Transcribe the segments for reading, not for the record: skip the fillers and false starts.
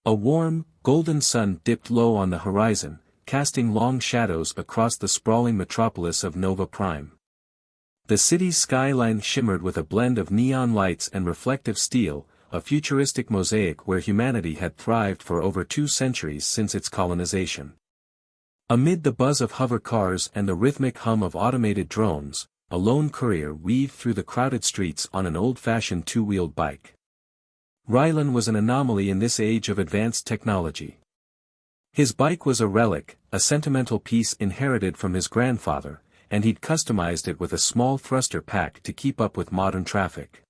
A warm, golden sun dipped low on the horizon, casting long shadows across the sprawling metropolis of Nova Prime. The city's skyline shimmered with a blend of neon lights and reflective steel, a futuristic mosaic where humanity had thrived for over 2 centuries since its colonization. Amid the buzz of hover cars and the rhythmic hum of automated drones, a lone courier weaved through the crowded streets on an old-fashioned 2-wheeled bike. Rylan was an anomaly in this age of advanced technology. His bike was a relic, a sentimental piece inherited from his grandfather, and he'd customized it with a small thruster pack to keep up with modern traffic.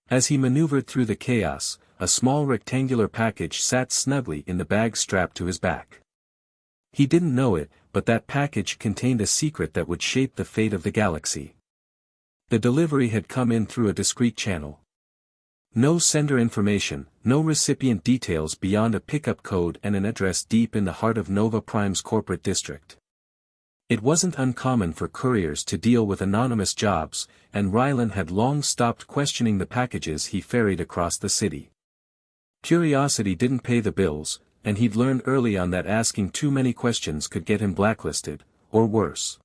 As he maneuvered through the chaos, a small rectangular package sat snugly in the bag strapped to his back. He didn't know it, but that package contained a secret that would shape the fate of the galaxy. The delivery had come in through a discreet channel. No sender information, no recipient details beyond a pickup code and an address deep in the heart of Nova Prime's corporate district. It wasn't uncommon for couriers to deal with anonymous jobs, and Rylan had long stopped questioning the packages he ferried across the city. Curiosity didn't pay the bills, and he'd learned early on that asking too many questions could get him blacklisted, or worse.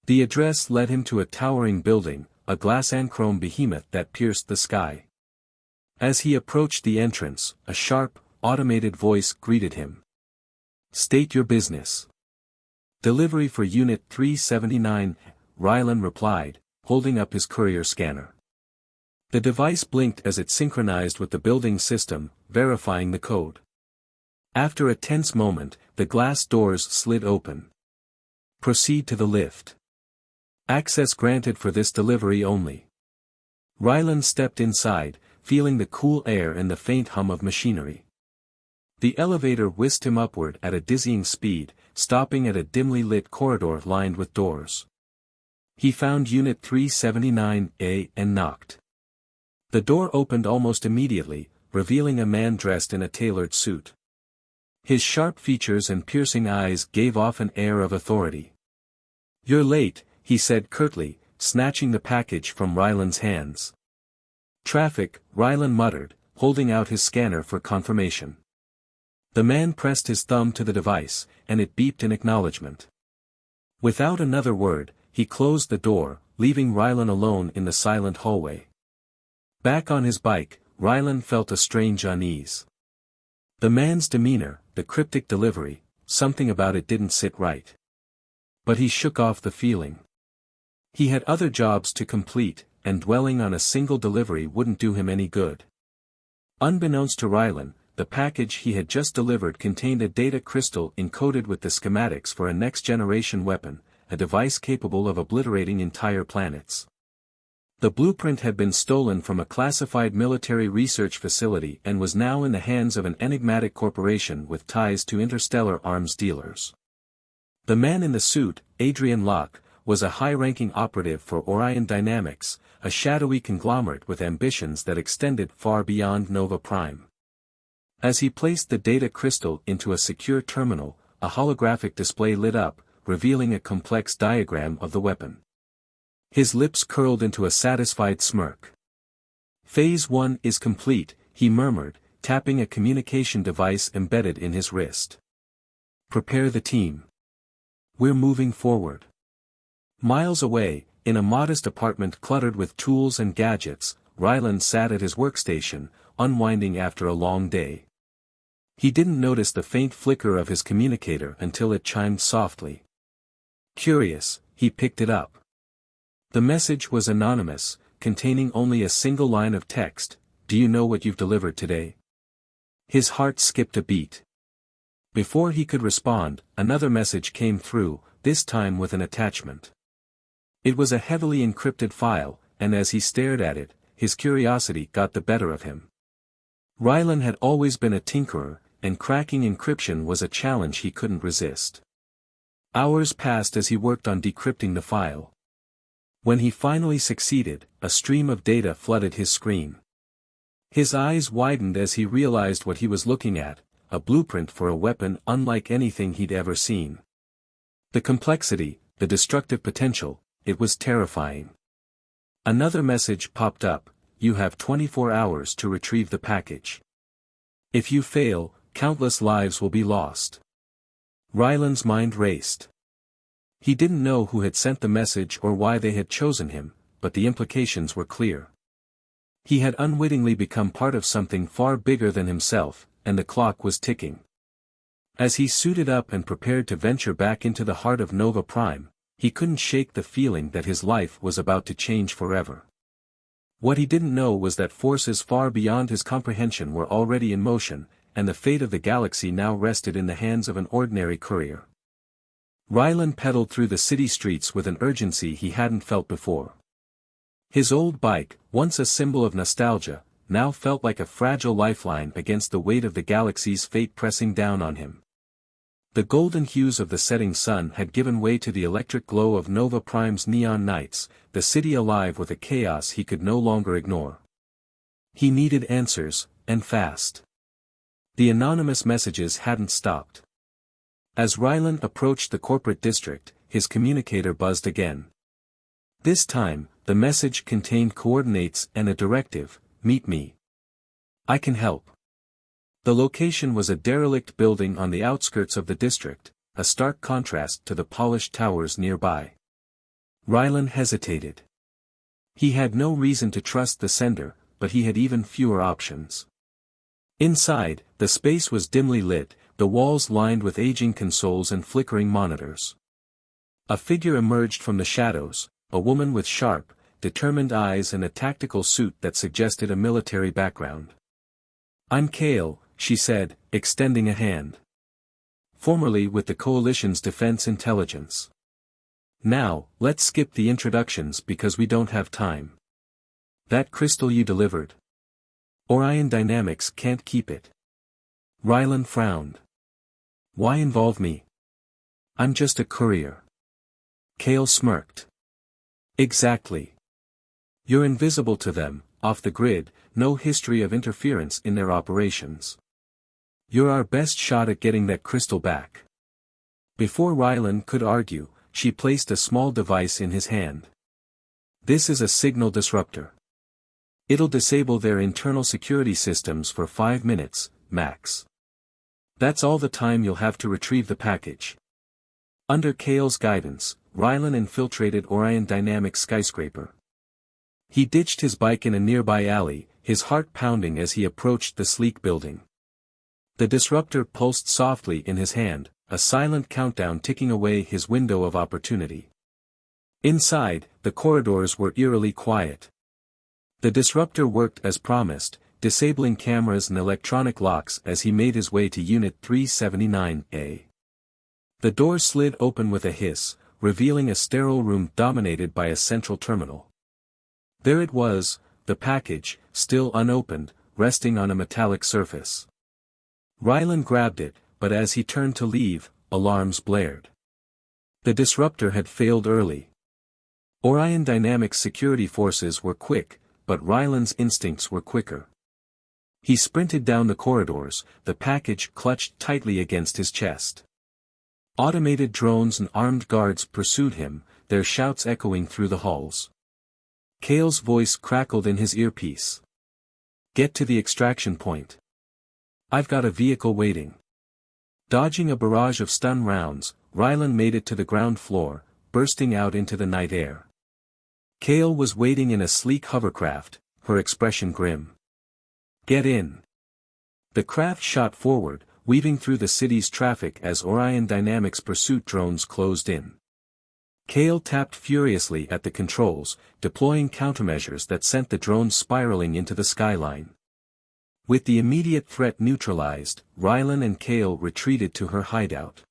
The address led him to a towering building, a glass-and-chrome behemoth that pierced the sky. As he approached the entrance, a sharp, automated voice greeted him. "State your business." "Delivery for Unit 379, Rylan replied, holding up his courier scanner. The device blinked as it synchronized with the building system, verifying the code. After a tense moment, the glass doors slid open. "Proceed to the lift. Access granted for this delivery only." Rylan stepped inside, feeling the cool air and the faint hum of machinery. The elevator whisked him upward at a dizzying speed, stopping at a dimly lit corridor lined with doors. He found Unit 379A and knocked. The door opened almost immediately, revealing a man dressed in a tailored suit. His sharp features and piercing eyes gave off an air of authority. "You're late," he said curtly, snatching the package from Rylan's hands. "Traffic," Rylan muttered, holding out his scanner for confirmation. The man pressed his thumb to the device, and it beeped in acknowledgement. Without another word, he closed the door, leaving Rylan alone in the silent hallway. Back on his bike, Rylan felt a strange unease. The man's demeanor, the cryptic delivery, something about it didn't sit right. But he shook off the feeling. He had other jobs to complete, and dwelling on a single delivery wouldn't do him any good. Unbeknownst to Rylan, the package he had just delivered contained a data crystal encoded with the schematics for a next-generation weapon, a device capable of obliterating entire planets. The blueprint had been stolen from a classified military research facility and was now in the hands of an enigmatic corporation with ties to interstellar arms dealers. The man in the suit, Adrian Locke, was a high-ranking operative for Orion Dynamics, a shadowy conglomerate with ambitions that extended far beyond Nova Prime. As he placed the data crystal into a secure terminal, a holographic display lit up, revealing a complex diagram of the weapon. His lips curled into a satisfied smirk. "Phase 1 is complete," he murmured, tapping a communication device embedded in his wrist. "Prepare the team. We're moving forward." Miles away, in a modest apartment cluttered with tools and gadgets, Rylan sat at his workstation, unwinding after a long day. He didn't notice the faint flicker of his communicator until it chimed softly. Curious, he picked it up. The message was anonymous, containing only a single line of text: "Do you know what you've delivered today?" His heart skipped a beat. Before he could respond, another message came through, this time with an attachment. It was a heavily encrypted file, and as he stared at it, his curiosity got the better of him. Rylan had always been a tinkerer, and cracking encryption was a challenge he couldn't resist. Hours passed as he worked on decrypting the file. When he finally succeeded, a stream of data flooded his screen. His eyes widened as he realized what he was looking at, a blueprint for a weapon unlike anything he'd ever seen. The complexity, the destructive potential, it was terrifying. Another message popped up: "You have 24 hours to retrieve the package." If you fail, countless lives will be lost. Rylan's mind raced. He didn't know who had sent the message or why they had chosen him, but the implications were clear. He had unwittingly become part of something far bigger than himself, and the clock was ticking. As he suited up and prepared to venture back into the heart of Nova Prime, he couldn't shake the feeling that his life was about to change forever. What he didn't know was that forces far beyond his comprehension were already in motion, and the fate of the galaxy now rested in the hands of an ordinary courier. Rylan pedaled through the city streets with an urgency he hadn't felt before. His old bike, once a symbol of nostalgia, now felt like a fragile lifeline against the weight of the galaxy's fate pressing down on him. The golden hues of the setting sun had given way to the electric glow of Nova Prime's neon nights, the city alive with a chaos he could no longer ignore. He needed answers, and fast. The anonymous messages hadn't stopped. As Rylan approached the corporate district, his communicator buzzed again. This time, the message contained coordinates and a directive: meet me. I can help. The location was a derelict building on the outskirts of the district, a stark contrast to the polished towers nearby. Rylan hesitated. He had no reason to trust the sender, but he had even fewer options. Inside, the space was dimly lit, the walls lined with aging consoles and flickering monitors. A figure emerged from the shadows, a woman with sharp, determined eyes and a tactical suit that suggested a military background. I'm Kale, she said, extending a hand. Formerly with the Coalition's Defense Intelligence. Now, let's skip the introductions because we don't have time. That crystal you delivered? Orion Dynamics can't keep it. Rylan frowned. Why involve me? I'm just a courier. Kale smirked. Exactly. You're invisible to them, off the grid, no history of interference in their operations. You're our best shot at getting that crystal back. Before Rylan could argue, she placed a small device in his hand. This is a signal disruptor. It'll disable their internal security systems for 5 minutes, max. That's all the time you'll have to retrieve the package. Under Kale's guidance, Rylan infiltrated Orion Dynamics' skyscraper. He ditched his bike in a nearby alley, his heart pounding as he approached the sleek building. The disruptor pulsed softly in his hand, a silent countdown ticking away his window of opportunity. Inside, the corridors were eerily quiet. The disruptor worked as promised, disabling cameras and electronic locks as he made his way to Unit 379A. The door slid open with a hiss, revealing a sterile room dominated by a central terminal. There it was, the package, still unopened, resting on a metallic surface. Rylan grabbed it, but as he turned to leave, alarms blared. The disruptor had failed early. Orion Dynamics security forces were quick, but Rylan's instincts were quicker. He sprinted down the corridors, the package clutched tightly against his chest. Automated drones and armed guards pursued him, their shouts echoing through the halls. Kale's voice crackled in his earpiece. Get to the extraction point. I've got a vehicle waiting. Dodging a barrage of stun rounds, Rylan made it to the ground floor, bursting out into the night air. Kale was waiting in a sleek hovercraft, her expression grim. Get in. The craft shot forward, weaving through the city's traffic as Orion Dynamics pursuit drones closed in. Kale tapped furiously at the controls, deploying countermeasures that sent the drones spiraling into the skyline. With the immediate threat neutralized, Rylan and Kale retreated to her hideout.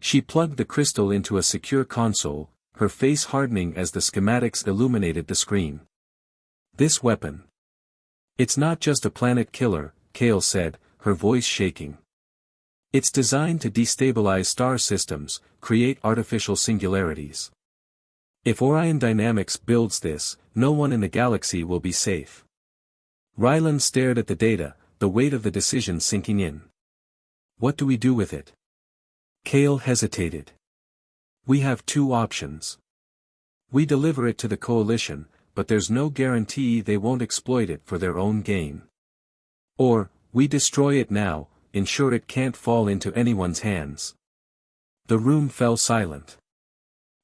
She plugged the crystal into a secure console, her face hardening as the schematics illuminated the screen. This weapon. It's not just a planet killer, Kale said, her voice shaking. It's designed to destabilize star systems, create artificial singularities. If Orion Dynamics builds this, no one in the galaxy will be safe. Rylan stared at the data, the weight of the decision sinking in. What do we do with it? Kale hesitated. We have 2 options. We deliver it to the Coalition, but there's no guarantee they won't exploit it for their own gain. Or, We destroy it now, ensure it can't fall into anyone's hands. The room fell silent.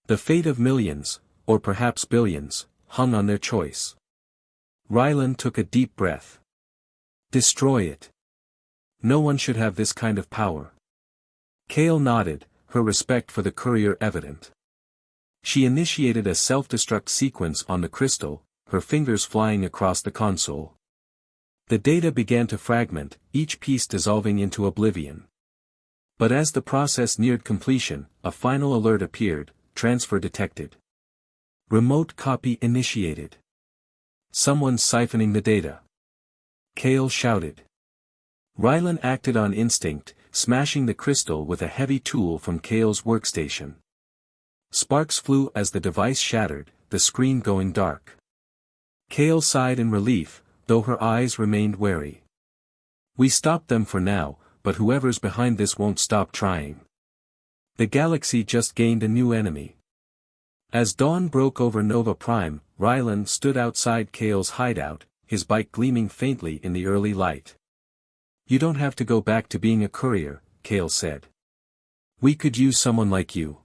The fate of millions, or perhaps billions, hung on their choice. Rylan took a deep breath. Destroy it. No one should have this kind of power. Kale nodded, her respect for the Courier evident. She initiated a self-destruct sequence on the crystal, her fingers flying across the console. The data began to fragment, each piece dissolving into oblivion. But as the process neared completion, a final alert appeared, transfer detected. Remote copy initiated. Someone's siphoning the data. Kale shouted. Rylan acted on instinct, smashing the crystal with a heavy tool from Kale's workstation. Sparks flew as the device shattered, the screen going dark. Kale sighed in relief, though her eyes remained wary. We stopped them for now, but whoever's behind this won't stop trying. The galaxy just gained a new enemy. As dawn broke over Nova Prime, Rylan stood outside Kale's hideout, his bike gleaming faintly in the early light. You don't have to go back to being a courier, Kale said. We could use someone like you.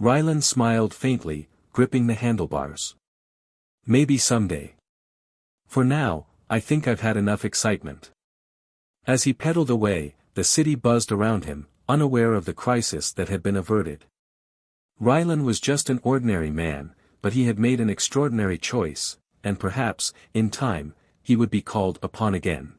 Rylan smiled faintly, gripping the handlebars. Maybe someday. For now, I think I've had enough excitement. As he pedaled away, the city buzzed around him, unaware of the crisis that had been averted. Rylan was just an ordinary man, but he had made an extraordinary choice, and perhaps, in time, he would be called upon again.